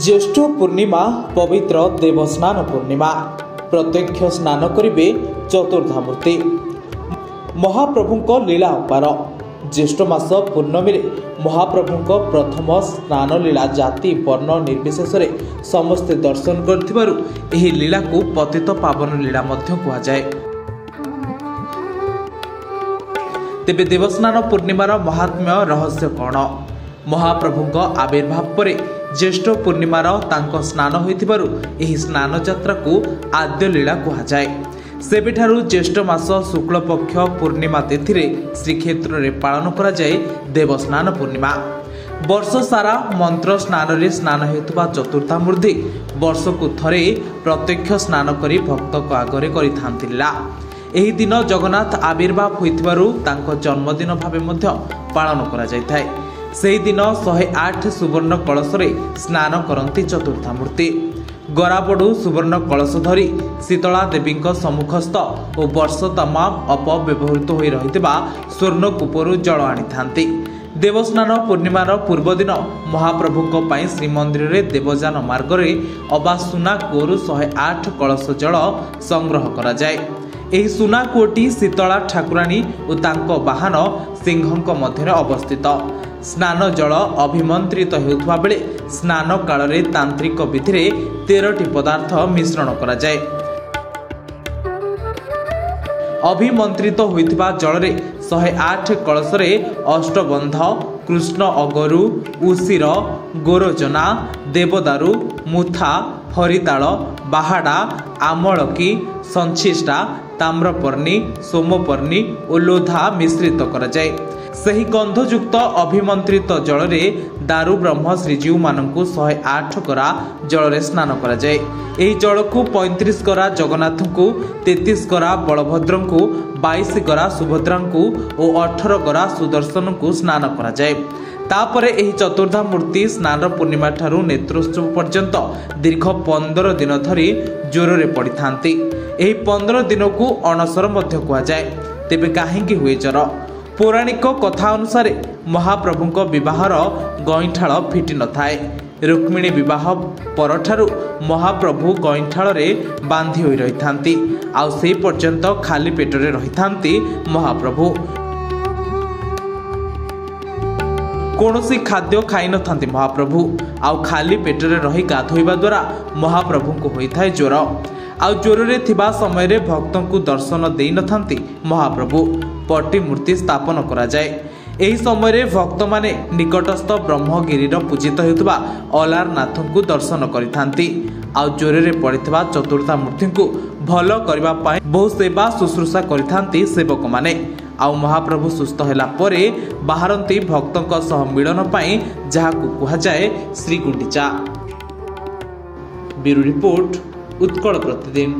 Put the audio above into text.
ज्येष्ठ पूर्णिमा पवित्र देवस्नान पूर्णिमा प्रत्यक्ष स्नान करिबे चतुर्धामूर्ति महाप्रभुंक लीला अपार। ज्येष्ठ मास पूर्णमी महाप्रभुंक प्रथम स्नान लीला जाति वर्ण निर्विशेष समस्ते दर्शन करथिबारु एही लीला को पतित पावन लीला मध्य कहा जाए। तेबे देवस्नान पूर्णिमार महात्म्य रहस्य कौन? महाप्रभुंक आविर्भाव पर ज्येष्ठ पूर्णिमार तांको स्नान होइथिबारु एही स्नान यात्रा को आद्य लीला कहा जाए। सेबेठारु ज्येष्ठ मास शुक्ल पक्ष पूर्णिमा तिथि रे श्रीक्षेत्र रे पालन करा जाए देवस्नान पूर्णिमा। वर्ष सारा मंत्र स्नान रे स्नान हेतुबा चतुर्थामूर्ति वर्ष को थरे प्रत्यक्ष स्नान करी भक्त को आगरे करिथांति लीला। एही दिन जगन्नाथ आविर्भाव होइथिबारु तांको जन्मदिन भावे मध्य पालन करा जायथाय। सेही दिन 108 सुवर्ण कलश रे स्नान करंती चतुर्थामूर्ति। गराबड़ू सुवर्ण कलश धरी शीतला देवी सम्मुखस्थ और वर्ष तमाम अपव्यवहृत होई रहितबा स्वर्ण कूपरू जल आनिथांती। देवस्नान पूर्णिमार पूर्व दिन महाप्रभुंक पई श्रीमंदिर रे देवजान मार्ग रे अबा सुना कूरू 108 कलश जल संग्रह करा जाए। एही सुना कूटी शीतला ठाकुराणी और तांको वाहन सिंहक मध्य अवस्थित। स्नान जल अभिमंत्रित हेउथबा बेले स्नान काल रे तांत्रिक विधि रे 13टी पदार्थ मिश्रण करा जाए। अभिमंत्रित होइथिबा जल रे 108 कलश रे अष्टबंध, कृष्ण अगरु, उसिर, गोरजना, देवदारु, मुथा, हरिताल, बाहाडा, आमलकी, संचिष्टा, ताम्रपर्णी, सोमपर्णी और लोधा मिश्रित करा जाए। सही गंधयुक्त अभिमंत्रित जल रे दारु ब्रह्म श्रीजीव मानकु 108 गरा जल रे स्नान करा जाए। एही जल को 35 गरा जगन्नाथ को, 33 गरा बलभद्र को, 22 गरा सुभद्रा को और 18 गरा सुदर्शन को स्नान करा जाए। तापरे एही चतुर्धा मूर्ति स्नान पूर्णिमा ठारू नेत्रोत्सव पर्यंत दीर्घ 15 दिन धरी ज्वर रे पड़ी थांती। एही 15 दिन को अणसर मध्य कहा जाए। तेबे काहेकि हुए ज्वर? पौराणिक कथा अनुसार महाप्रभुंक विवाहर गईठाल फिटी न थाए। रुक्मिणी विवाह परठारु महाप्रभु गईठाल रे बांधी होई रहिथांती। आउ सेही पर्यंत खाली पेटरे रहिथांती महाप्रभु। कौनसी खाद्य खाई न थांती महाप्रभु। आउ खाली पेटरे रही गाधोइबा द्वारा महाप्रभु को होइथाय ज्वर। आउ ज्वर रे थिबा समय रे भक्तों को दर्शन देई न थांती महाप्रभु। पट्टी मूर्ति स्थापन करा जाए। एही समय रे भक्त माने निकटस्थ ब्रह्मगिरी पूजित हेतुबा अलारनाथ को दर्शन करिथांती। आउ ज्वर रे पड़िथिबा चतुर्था मूर्ति को भल करबा पाए बहु सेवा शुश्रूषा करिथांती सेवक माने। आउ महाप्रभु सुस्थ होला परे बाहरंती भक्तों सह मिलन पाई जहाकु कुहा जाए श्री गुंडीचा। ब्यूरो रिपोर्ट उत्कल प्रतिदिन।